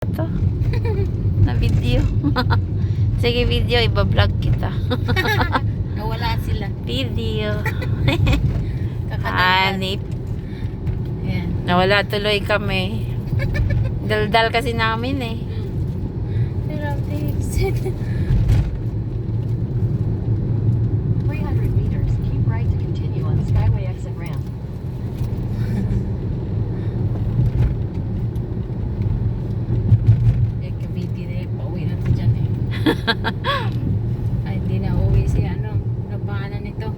to na video. Sige video, iba-vlog kita. Nawala sila. Video. Kakadagdag. Hanip. Ayan. Nawala tuloy kami. Daldal kasi namin eh. Pero exit. 300 meters, keep right to continue on Skyway exit ramp. Eh, kabiti na yung pauwi natin dyan eh. Ay, hindi na uwi si ano. Napaanan nito.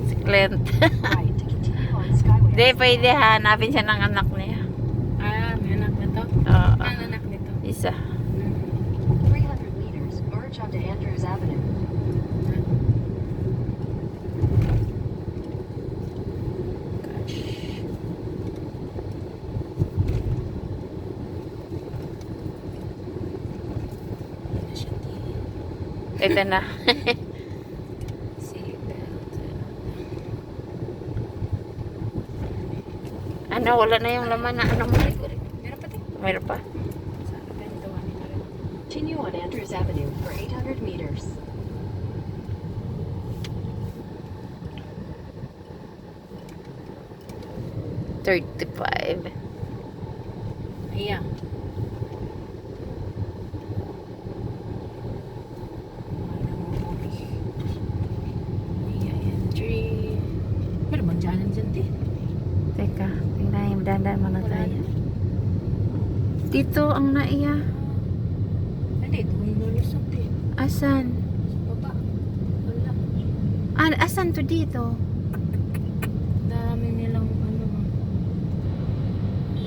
Si Clint. Right to continue on Skyway Hindi, exit pwede ramp. hanapin siya ng anak niya. Ah, may anak na to. Oo. Ano anak nito? Isa. 300 meters, merge onto Andrews Avenue. Ito na. Ano, wala na yung laman na ano mo. Meron pa tayo. Mayroon pa. Sana tayo nagawa nila rin. Continue on Andrews Avenue for 800 meters. $35. Ayan. Entry. Pero bang dyanan dyan, te? Teka, tingnan yung dandan mo na Wala tayo. na. Dito ang naiya. Hindi, doon lulusot, te. Asan? Sa baba. Wala. Asan to dito? Dami nilang ano.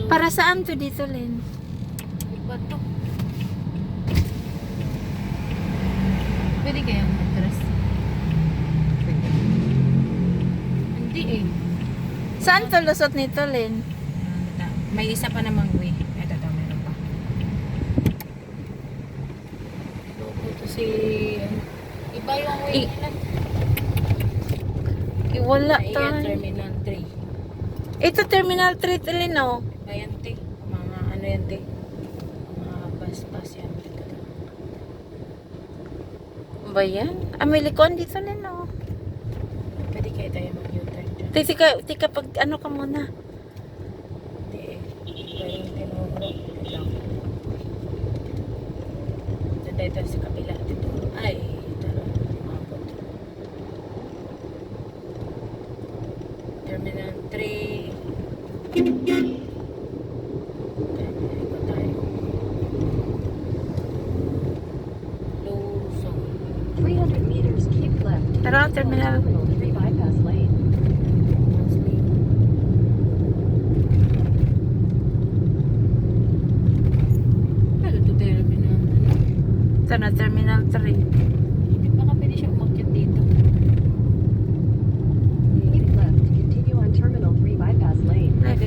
Para saan to dito, Lynn? Iba to. Pwede kayang matras? Hindi eh. Saan to lusot nito, Lynn? May isa pa namang way. Ito, meron pa. Ito si... Iba yung way nila. Wala Ayan, tayo. Terminal 3. Ito Terminal 3, Lynn, oh. Ayan, te. Mga ano yan, te. Mga bus-bus yan. Ba yan? May likon dito, Lynn, oh. Pwede kayo tayo mag-U-turn dyan. Tika, pag ano ka muna. Hindi eh. Iba yung tinuro. Ito lang. Ito tayo sa kabila. Dito. Ay, ito lang. Umabot. Terminal 3. Ikot tayo. Luzon. 300 meters, keep left. to Tara, continue on terminal. Terminal 3 bypass lane. Ano ito terminal? Ito na, Terminal 3. Hindi pa ka pwede siya umakyat dito. Keep left to continue on Terminal 3 bypass lane. Left.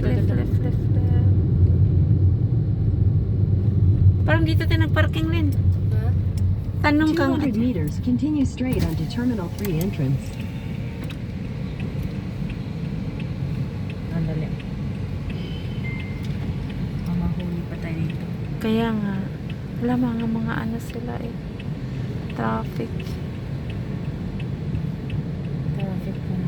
Parang dito tayo nagparking, Lynn. Ha? Tanong kang... 200 meters, continue straight onto Terminal 3 entrance. Andali. Mamahuli pa tayo dito. Kaya nga. Wala mga ano sila eh. Traffic. Traffic pa na.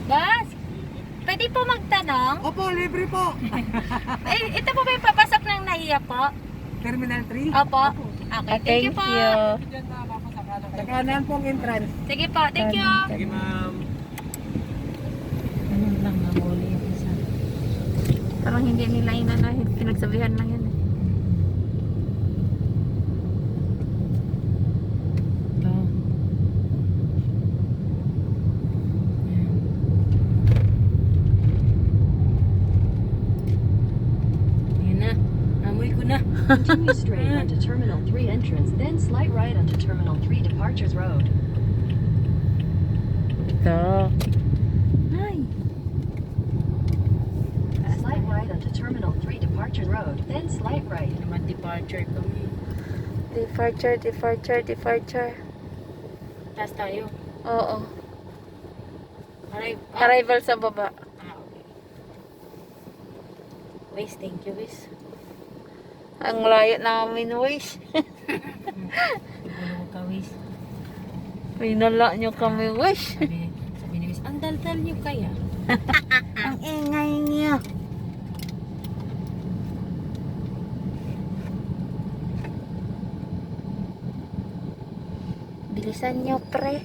Boss! Pwede po magtanong? Opo, libre po. Ito po ba yung papasok ng nahiya po? Terminal 3. Opo. Okay, thank you po. Sa kanan pong entrance. Sige po, thank you. Sige, ma'am. Ano lang nahuli yung isa? Parang hindi nila inanahid. Pinagsabihan lang yan eh. Ito. Ayan na. Amoy ko na. Continue straight onto Terminal 3 entrance, then slight right onto Terminal 3 Departures Road. Ito. Ay. Slight right onto Terminal 3 Departure Road, then slight right. Naman departure kami. Departure, departure, departure. Taas tayo. Oo. Arrive. Arrival sa baba. Okay. Wis, thank you, Wis. Ang layo namin, Wish. Tulong ka, Wis. Pinala nyo kami, Wish. Sabi ni Wis, ang daldal niyo kaya? Ang ingay niya. Bilisan nyo, pre.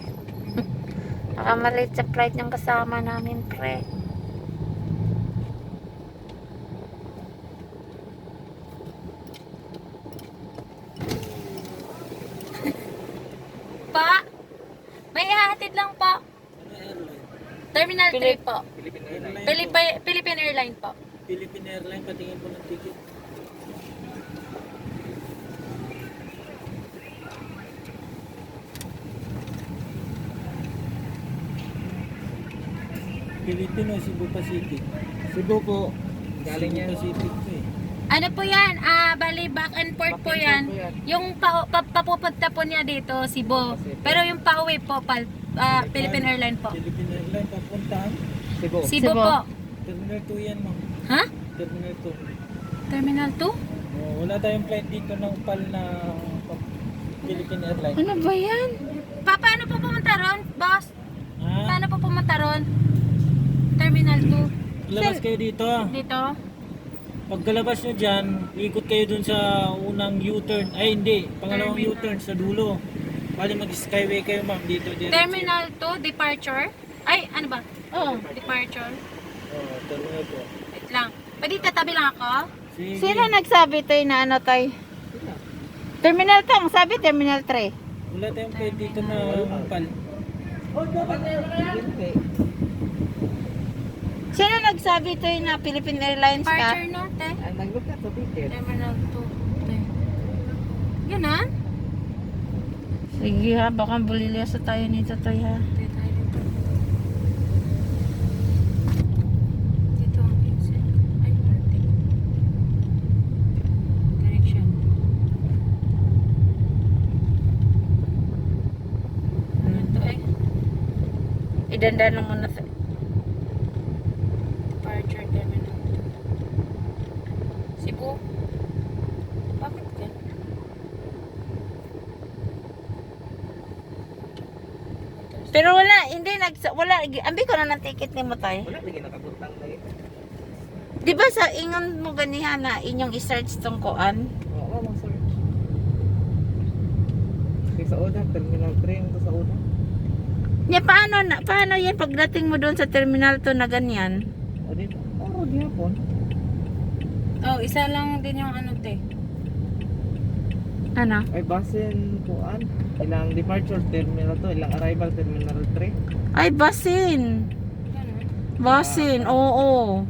Baka malate sa flight ng kasama namin, pre. Pa, may ihahatid lang po. Terminal 3 po. Philippine Airline po. Philippine Airlines, patingin po ng ticket. Filipino, Cebu Pacific. Cebu po. Galing yan. Cebu Pacific po eh. Ano po yan? Bali back and forth po yan. Yung papupunta po niya dito, Cebu. Pero yung pauwi po, Philippine Airline po. Philippine Airlines, papuntahan. Cebu. Cebu po. Terminal 2 yan, ma'am. Ha? Terminal 2. Terminal 2? Oh, wala tayong flight dito ng PAL na Philippine Airlines. Ano ba yan? Paano po pumunta ron, boss? Ha? Paano po pumunta ron? Terminal 2. Labas kayo dito. Dito? Pagkalabas nyo dyan, ikot kayo dun sa unang U-turn. Ay hindi, pangalawang Terminal. U-turn sa dulo. Bali mag-skyway kayo, ma'am, dito. Terminal 2, departure? Ay, ano ba? Oh. Departure. Oh, terminal 2. Wait lang. Pwede tatabi lang ako? Sige. Sino nagsabi tayo na ano tayo? Terminal tang, sabi Terminal 3. Wala tayong flight dito na PAL. Sino nagsabi tayo na Philippine Airlines ka? Departure no, te? Terminal 2. Te. Yun ha? Sige ha, baka bulilyoso tayo nito tayo ha. Te, tayo dito. Dito ang exit. Ay, te. Direction. Ano to eh? Idandan mo muna tayo. Departure Terminal 2. Cebu? Bakit ka? Pero wala, hindi wala, ambi ko na ng ticket ni mo tayo. Wala, lagi nakabutang na ito. Di ba sa ingon mo ganihan na inyong i-search tong kuan? Oo, ma'am, search. Sa una, Terminal 3 ito sa una. Nya paano yan pagdating mo doon sa terminal to na ganyan? O dito. Oo, di hapon. Oh, isa lang din yung ano, te. Ano? Ay, basin kuan. Ilang departure terminal to, ilang arrival terminal 3. Ay, basin. Ganun. Basin, oo.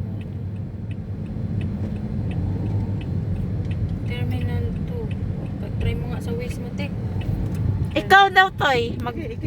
Terminal 2. Pag-try mo nga sa Waze mo, te. Ikaw daw, Toy.